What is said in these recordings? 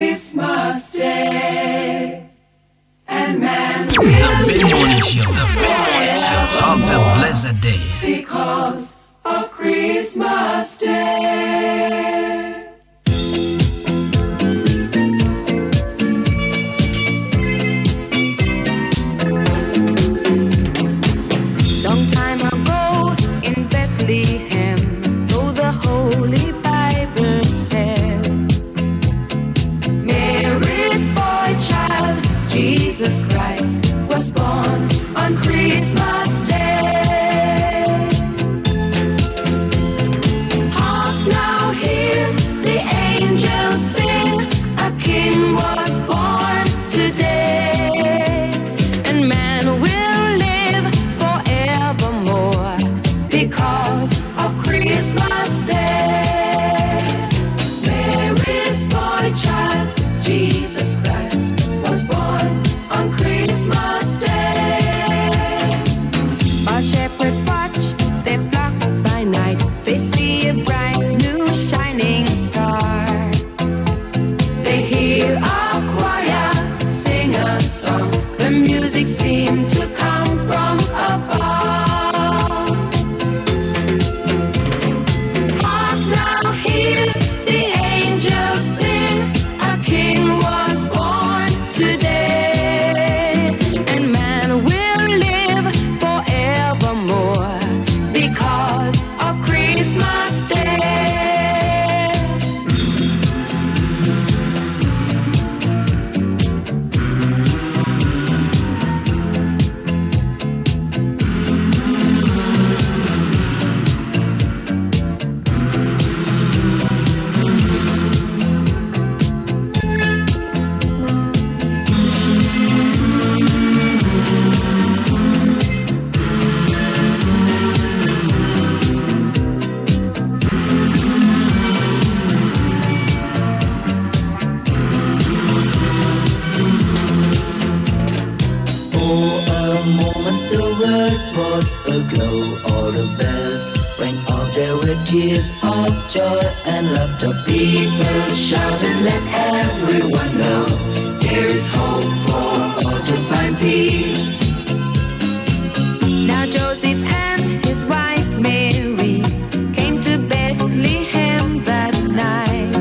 Christmas Day, and man will The Mid-Morning Show. Have a blessed day. because of Christmas Day. Long time ago in Bethlehem, so the Holy Bible said, Mary's boy child, Jesus Christ, was born on Christmas Day. Hark now, hear the angels sing, a king was born today, and man will live forevermore because of Christmas Day. Mary's boy child, Jesus Christ, was born on Christmas Day. While shepherds watch their flock by night, they see a bright new shining star. They hear a choir sing a song, the music seemed to come from afar. Hark now, hear the angels sing, a king was born today, and man will live forevermore because of Christmas Day. For a moment the world was aglow, all the bells rang out, there were tears of joy and laughter. People shout and let everyone know there is hope for all to find peace. Now Joseph and his wife Mary came to Bethlehem that night.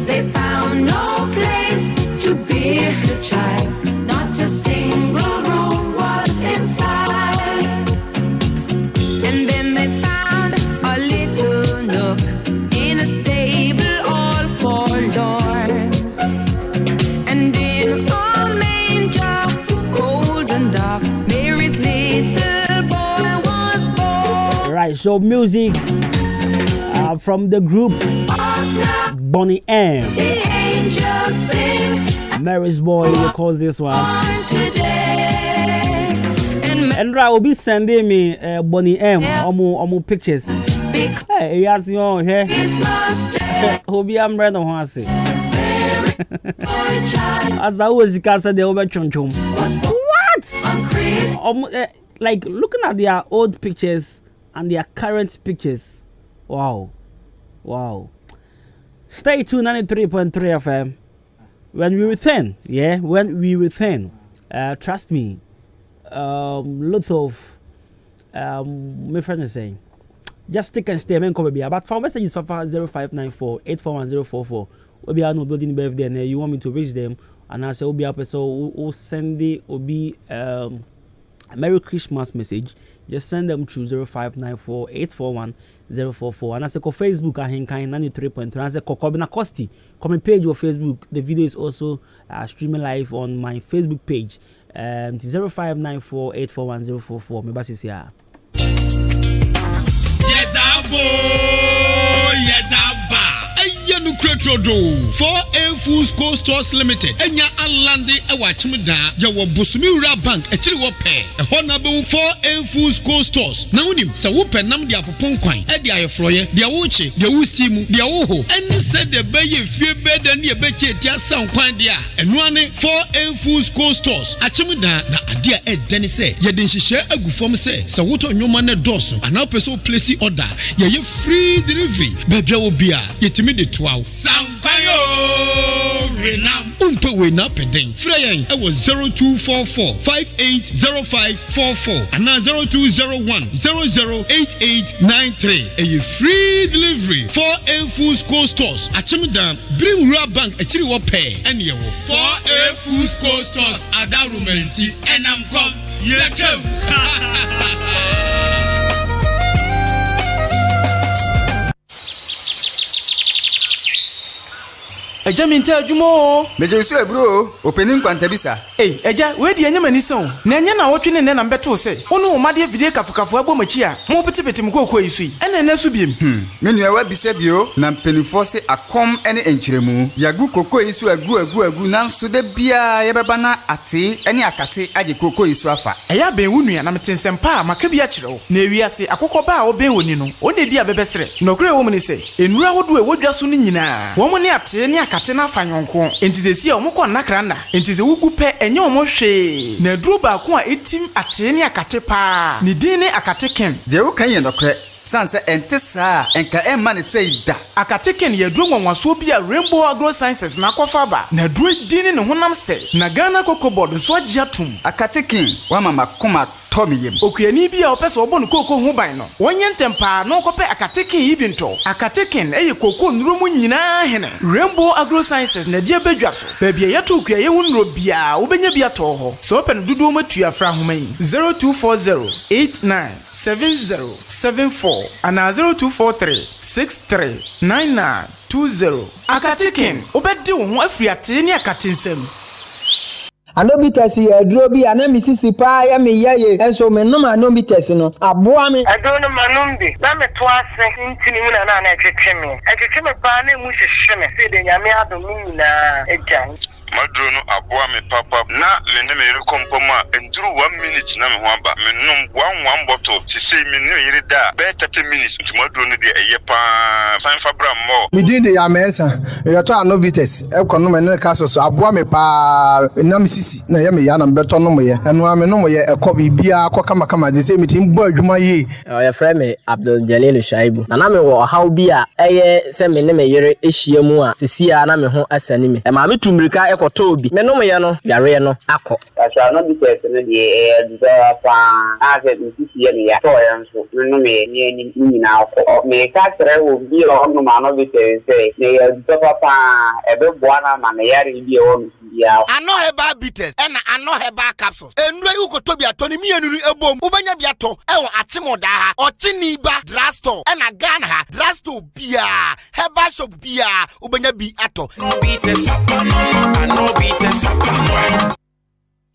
They found no place to bear the child, not a single room was inside. And then they found a little nook in a stable all forlorn. And in a manger, cold and dark, Mary's little boy was born. Right, so music from the group Bonnie M. The angels sing Mary's Boy, we call this one. on today. And And I will be sending me Bonnie M. Omo pictures. because Hey, you ask you here. Christmas Day, Obi am ready on one say. Mary's boy child As I was the they over chum chum. was born What? on Christmas. Like looking at their old pictures and their current pictures. Wow. Wow. Stay tuned 93.3 FM. When we return, trust me, lot of my friend is saying, just stick and stay and come baby. But for messages for 0594 841044. We'll be out building birthday and you want me to reach them, and I say we'll be up so we'll send it will be a Merry Christmas message. Just send them through 0594 841044. And I say ko Facebook ahinkan 93.3. And I say ko Kobina Kosti. Comment page of Facebook. The video is also streaming live on my Facebook page. 0594 841044. Me basi siya. Yanu Kretrodo 4A Foods Cold Stores Limited. Enya Alande Ewachimida. Yawa Busumira Bank. Echiri wope. Honabun 4A Foods Cold Stores. Na unim sa wupe nam dia popon kwan. E dia yefroye, dia wuche, dia wustimu, dia woho. Eni said the beye fie beda ni ebeche tia san kwan dia. Enuane 4A Foods Cold Stores. Achimida na adia e deni se. Yedin hihye agufom se. Sa wuto nyoma ne doso. Ana peso place order. Ye free delivery. Bebia wo bia. Yetimi de wow. Sampayo! Renam. Umpe wena peden. Freyen. I was 0244 580544 and now 0201 008893. A free delivery 4A Foods Co stores. Achimidam bring Rural Bank a chiri pay and you 4A Foods Co stores Adarumenti and I'm come. Yechem. Eja mi nta adwuma meje so ebro opening kwanta bisa eja we de anyama ni son na enya na wotwe ne na mbeto se wonu wo made video kafukafo abomachi a mo betebete mkoko yisu ene na so biem me nua wa bisa bio na mpenifo se akom ene enkyeremu yagu koko yisu agu nanso de bia ye beba na ate ene akate age koko yisu afa eya ben wunua na metensempa maka bia kyerɛw na ewiase akokɔba a oben woni no one di abebesere nokure wo mni se enura hodo e wodwa so no nyinaa wo mo ne ate ne akate na fanyonko entizesi a omukɔ nakranda entize wugu pɛ enye omohwe na duro ba ko a etim ate ne akate pa ne din ne akate ken de wo kan ye nokure sanse entesa enka emma ne seida akate ken ye duro nwanwaso bi a Rainbow Agro Sciences na kofa ba na duro din ne honam se na Ghana Cocoa so agiatum akate ken wa mama koma Tomiyem. Okuani bi a opese obonu koko ho ban no. Wonye ntempa no kope akateken yi bi nto. Akateken eye koko nrumu nyina hene. Rainbow Agro Sciences na die bedwa so. Baby yeto okua ye wonro bia obenya bia to ho. So open dudu matua fra homa yi. 0240897074 ana 0243639920. Akateken obedi wo ho afriate ni akatensem. Anobites aduro bi anamisisi pa ya me yaye enso me no anobites no aboa me adono manumbi na me to ase ntini mu na na etwetwe pa na mu hwehwe me se de nyame adom nyina ejan maduro no aboa me papa na lende me rekompoma enduru 1 minute na me ho aba me nom 1 bottle sisi me no yire da be 30 minutes nti maduro no de eye pa san fabra mo me din de ya mesa e to anobites e kono me ne ka so aboa me pa na misisi na ya me ya na beto no mo ye eno ame no mo ye ekọ bibia akọ kama de se me tim bo adwuma ye ya frɛ me Abdul Jalil Shaibu na me wo haw bi a eye se me ne me yere ehia mu a sisi a na me ho asani me ma me tumrika Tobi menom ye no yare no akọ asa no bi tese no de do fa ase nti ye ne ya to ya nso menom ye ni nyina akọ me ka tere wo bi o no ma no bi tese ne ya do papa ebe boa na ma ne yare bi o no ya ano heba bitters na ano heba capsules enura yu ko Tobi atoni mienu ebom ubanya bi ato ewo atemoda ha ochini ba drugstore na Ghana ha drugstore bia heba shop bia ubanya bi ato no bitters ano bitters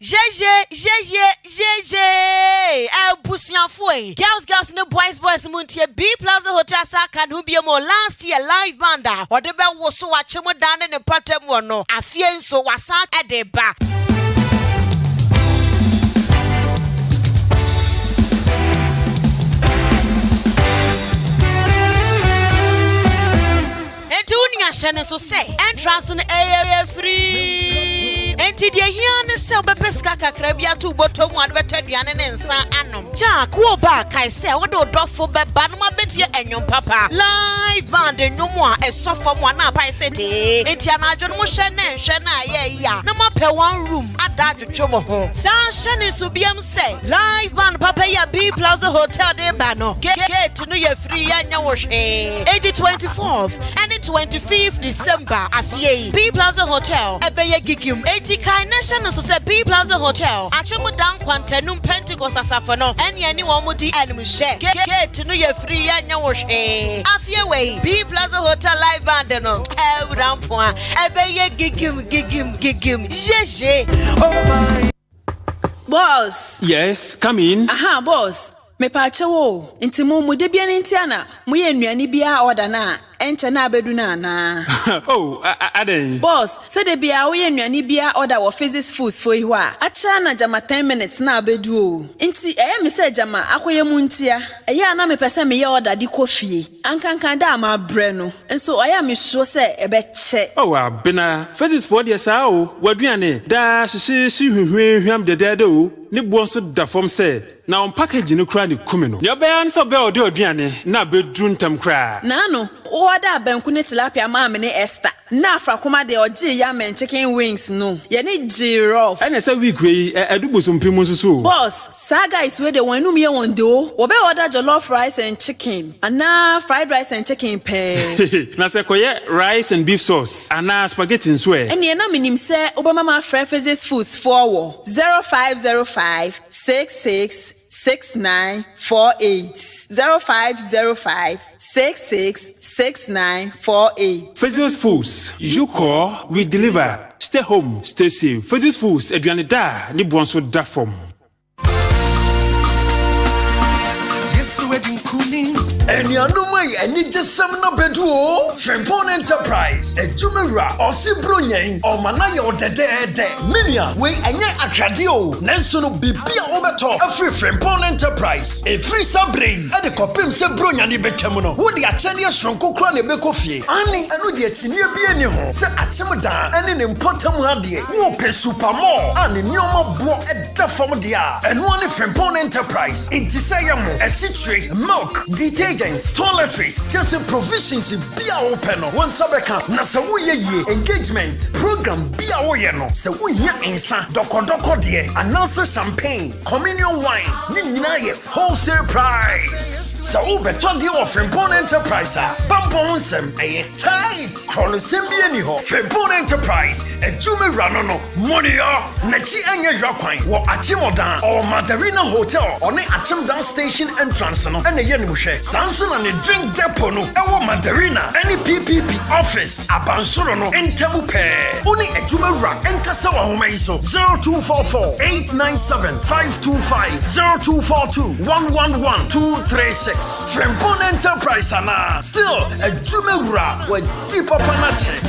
GG Busianfui girls no boys muntie B Plaza Hotel Saka no be mo last year live banda or the bell was so achemo dan ne patem no afie nso wasa edeba Entunia shene so say entrance no area free enti de hia ne se obepeska kakra bia to botom advertaduane ne nsa anom Jack wo ba kai se wo do dofo beba no mabetie enwom papa live band enwom a esofo mo na pai sete enti anadwo no hwe na ye ya na mape one room ada dwodwo ho sa hye so biam se live band papa ya B Plaza Hotel de ba no gate no ye free ya nya wo hwe 24th and 25th December afie B Plaza Hotel ebeye gigim Kai Nation so say B Plaza Hotel achemu dan kwantanum Pentecost asafo no ene wo mudi enum hye gate no ye free ya nya wo hwe afie we B Plaza Hotel live band no rampo ebeye gigim jeje oh my boss yes come in aha boss me pa chewo nti mu de bia ni ntiana mu ye nnuane bia order na enche na abedu na na oh aden boss say de bia wo ye nnuane bia order wo physics foods for ihu a acha na jama 10 minutes na abedu o nti me say jama akoye mu ntia na me pese me ye order di kofie ankankan da ma bre no nso me sure say ebe che oh abena physics for de sa o waduane da hwehwe hwehwam de o ne bo so da fom say na on package no kra ne kume no. Ye be answer be ode oduane na be druntam kra. Na no, order banku ne tilapia ma me ne Esther. Na afrakoma de oje yam and chicken wings no. Ye ne giraffe. Ene say week we adubosompi mu so. Boss, saga is where the one no me won do. Obe order jollof rice and chicken. Ana fried rice and chicken pe. Na say koye rice and beef sauce. Ana spaghetti nso e. Ene na minim say Obama Physis Foods forward 0505 66 6948 0505 666948. Physis Foods, you call, we deliver. Stay home, stay safe. Physis Foods, eduane da ni bonso da form. Yes, wedding cooling. And you know my any just some no beduo. Frempon Enterprise, a jumera or Sibronyan or Manaya or de Minia, we any akradio, Nelson Bibia Obeto, a free Frempon Enterprise, a free sabre, and a copim Sebroyan Becamono, who the Achania Shonko Crane Becofi, Annie and the Chinia Bienio, Sir Achimada, and an important radie, who pay super more, and in Yoma Bo at Dafodia, and one Frempon Enterprise, in Tisayamo, a citrate, milk, detergents, toiletries, just a provisions in Bia Open, one subacast, Nasawuye engagement, program Bia Oyeno, Sawuya Insa, Doko dear, announcer champagne, communion wine, Ninaye, wholesale price. So beton the offering Frempon Enterprise, Bamponsem, a tight, Chronosembianiho, Frempon Enterprise, a Jume Ranono, Monia, Nachi Anya Jaquine, or Achimodan, or Mandarina Hotel, or the Achimdan Station entrance, and a Yenuche, Samson and the drink depot, no, our Mandarina, any PPP office, Abansurono, and Tabupe, only a Jume Rock, and Casawa Homeiso, 0244 897 525 0242 111 236. Frempon Enterprise, Anna, still a Jume Rock with deeper panache.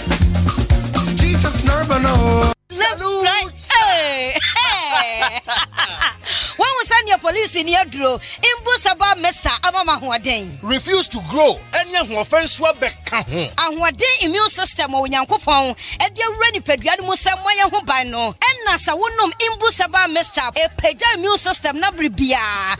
Jesus Nurbano. Hey! When we send your police in your draw, Imbusaba Mesa Amama Huaden. Refuse to grow, and young offense were back. And what day immune system or Yankopon, and dear Renny Pediamus Samoya Hubano, and Nasa Wunum Imbusaba Mesa, a Peja immune system Nabribia,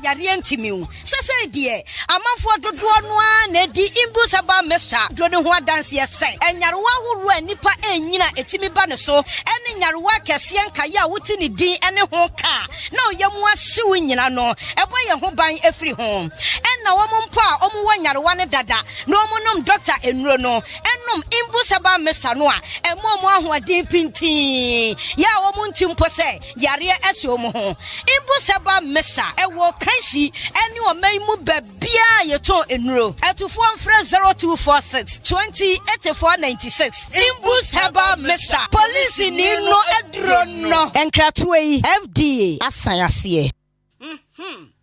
Yarientimu. Sasa dear, a month for the Duanwa, Nedi Imbusaba Mesa, Dronua dance yes, and Yarwa who ran Nipa and Yina Etimi Banaso, and in Yarwa Cassian Kaya Wutini D and a honka. No, Yamwa suing in no, a boy who buying every home. And now Mumpa, one Yarwana Dada, no monum doctor in Rono, and num Imbusaba Mesanoa, and Momo who are deep in tea. Ya Omuntim Pose, Yaria Esomo, Imbusaba Mesa, a walk Kansi, and you are Maymu Babia Yato in Ro, at to form fresh 0246 20 8496. Imbusaba Mesa, police in no Edrono, and Kratway FDA, Asayasie.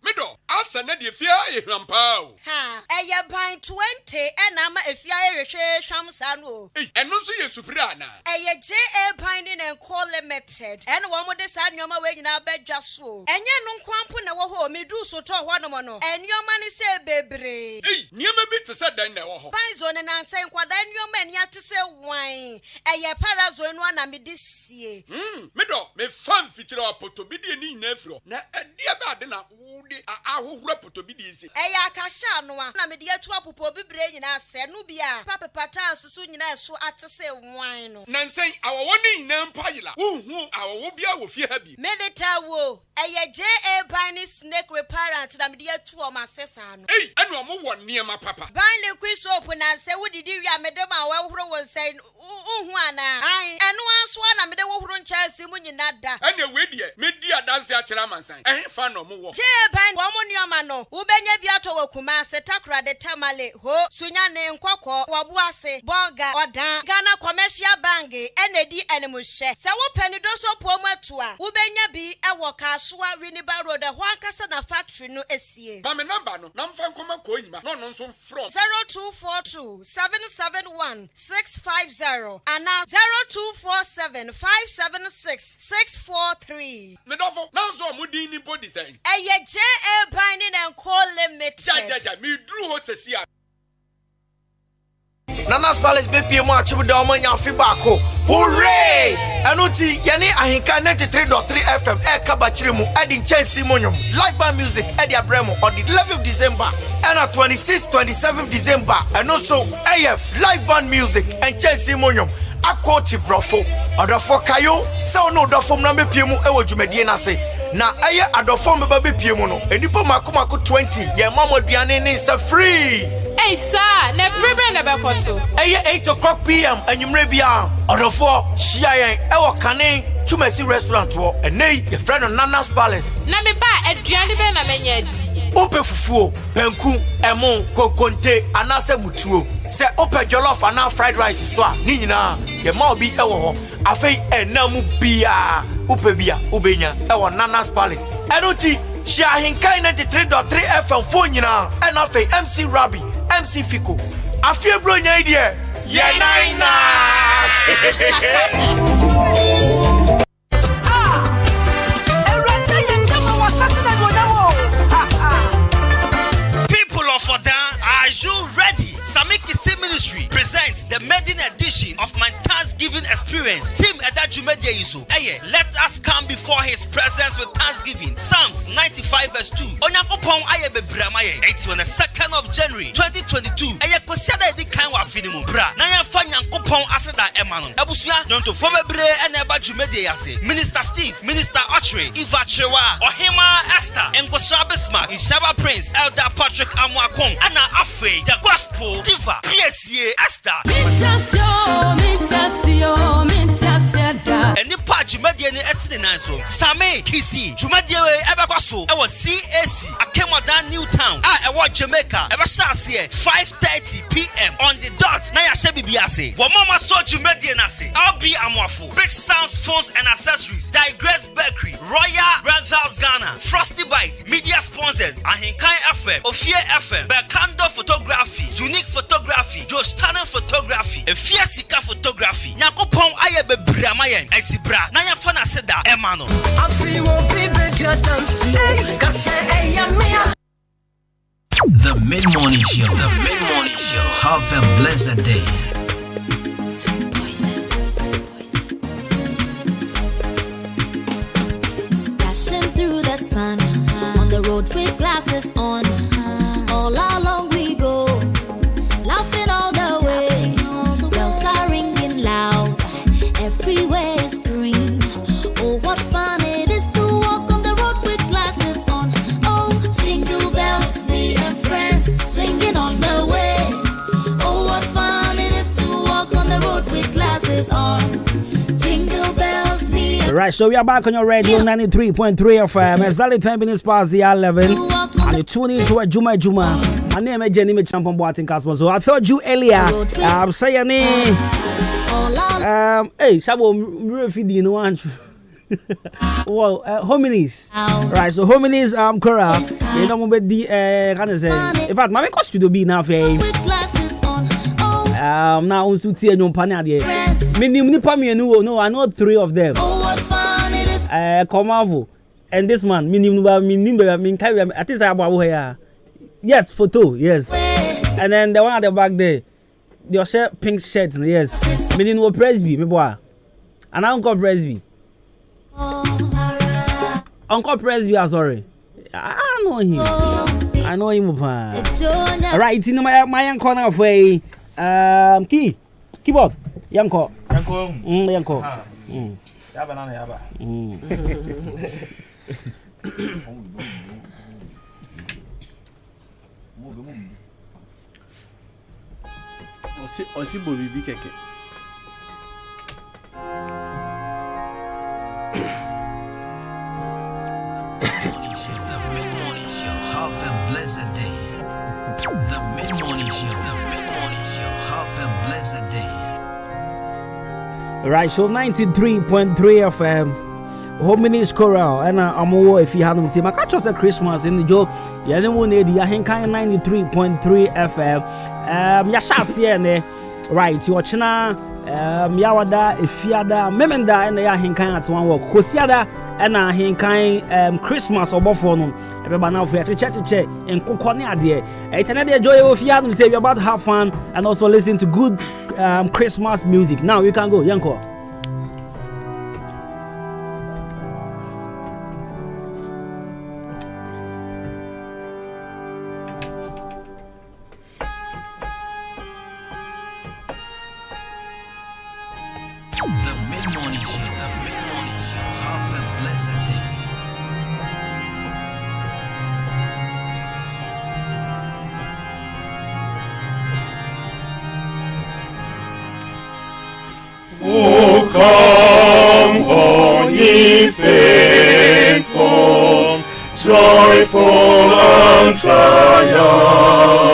Mido, asa na de fia ehwampao. Ha, eya ban 20 and ama efia ehwehwe hwamsa no. Eno so ye supira na. Eya JA Binding and Call Limited. And one more this nyoma we nyina bedwa so. Enye no nkwampo na wo ho medu so to ho no mo no. Enyoma ni se bebre. Niema bi te se dan na wo ho. Panzo ne nansa nkwada nyoma ni ate se wan. Eya parazo no na me disie. Mido, me fan fitira apoto bi de ni nyina afro. Na dia ba de na wo ahohura potobidi isi eya akasha no na me de atu apopo bibre nyina ase no bia papa pata susu nyina eso atese wan no nansen awowo ni nyina mpayila uhu awowo bia wo fie ha bi medeta wo eya JA Binding Snake Reparent na me de atu o masesa no anu omo wo niema papa ban liquid soap na se wodidi wi amedema wa horo wo nsen uhu ana ai enu aso na me de wo horo ncha asi mu nyina da ene we die me di adanse a kira mansan fa no mo wo JA Binding womunioma no ubenya biato wakuma se takra de tamale ho sunya ne nkokọ wabuase boga odan Ghana Commercial Bank enedi enemuhye se wo panido so pomu atua ubenya bi ewo Kasua Winneba Road ho akasa na factory no esie ba me number no na mfa nkoma ko nyima no no nso from 0242 771 650 and 0247 576 643 me dofo na nso mudi ni body say JA Binding and Call Limited. Me drew ho sesia. Nana's Palace BP mu achibu de omo nya fi bako. Hooray! Anuti yani ahinka 93.3 FM kabachirimu edi Chelsea monyom live band music edi abremo on the 11th of December and 26th 27th December and also live band music and Chelsea monyom akoti brofo adofo kayo se ono dofo na mepiemu ewo dwumadie na se na adofo me ba bepiemu no enipo makomako 20 ye mamoduane ne se free. Hey sir, ne prebe ne be koso. 8 p.m. Enyumre bia odofo shia yen ewo kane Tumasi restaurant wo enei ye friend Nana's Palace. Na me ba aduane be na menya di. Ope fufuo, penku, emo, kokonte, anase mutuo. Se ope jollof ana fried rice so a ni nyina ye ma obi ewo ho. Afei enamu bia, ope bia, ubenya ewo Nana's Palace. Enoti Shia Hinkai 93.3 FM phone nyina and afei MC Rabi, MC Fico. Afie bro nya idea. Ye naina. of Odan, are you ready? Samiki C Ministry presents the maiden edition of my Thanksgiving experience. Team Edajumedia Iso. Let us come before his presence with thanksgiving. Psalms 95 verse 2. Onyakopon ayebe bramaye. 22nd of January 2022. Kwasiada edi kan wa finimu bra. Na yamfa Nyankopon aseda emanon. Ebusua nonto fomebre ene Edajumedia yase. Minister Steve, Minister Ochre, Eva Trewa, Ohima Esther, Ngosha Bismarck, Ishaba Prince, Elder Patrick Amwakong, Anna Afwe, the Gospel Diva, PSA Esther. And the part Jumedia Estinanso, Same Kisi, Jumedia Ebaquaso, I was CAC, Akemodan Newtown, I was Jamaica, Ebashasia, 5:30 p.m. on the dot, Naya Shebi Biase, Wamama so Jumedia Nasi, I'll be Amwafu, Big Sounds, Phones and Accessories, Digress Bakery, Royal Brothers Ghana, Frosty Bite, Media Sponsors, Ahinkai FM, Ophia FM, Berkando Photography, Unique Photography, Josh Tanner Photography, Fiasika Photography, Nyakopon Ayebe Bramayen, Etibra, Naya Fana Seda, Emano. The Mid-Morning Show. The Mid-Morning Show. Have a blessed day. Dashing through the sun, on the road with glasses on, all along we go, laughing all the way, bells are ringing loud, everywhere is green. Oh, what fun it is to walk on the road with glasses on. Oh, jingle bells, me and friends swinging on the way. Oh, what fun it is to walk on the road with glasses on. Jingle bells, me and Right, so we are back on your radio 93.3 FM. Exactly 10 minutes past the 11. And you tune in to a Juma. My name is Jenny Champion Boating Casper. So I told you earlier, I'm saying, hey, Shabo, you know, well, hominies. Right, so hominies, Cora, you know, with the, in fact, my cost to be now, now, on Sutia, no Panadi. No, I know 3 of them. Komavo. And this man, I think I have yes, photo, yes. And then the one at the back there, they share pink shirts, yes. Meaning no Presby, me boy. And Uncle Presby. Uncle Presby, I'm sorry. I know him. I know him. Alright, it's in my young corner of way. Keyboard. Yanko. Yanko. Yaba nana yaba. Osi bobi bi keke. The Mid-Morning Show. Have a blessed day. The Mid-Morning Show. The Mid-Morning Show. Have a blessed day. Right, so 93.3 FM. Hominies Choral, and I'm if you haven't seen my catch a Christmas in the Joe. Yellow Nady, Yahinkai 93.3 FM. Yashasiene, right, you watching Yawada, Ifiada, Memenda, and the Yahinkai at one walk. Kosiada, and Yahinkai Christmas or Boffonum. Everybody now for a chat and Kokoni idea. It's another joy if you haven't say you're about to have fun and also listen to good Christmas music. Now you can go, Yanko. The Mid-Morning Show. Have a blessed day. Oh, come, all ye faithful, joyful and triumphant.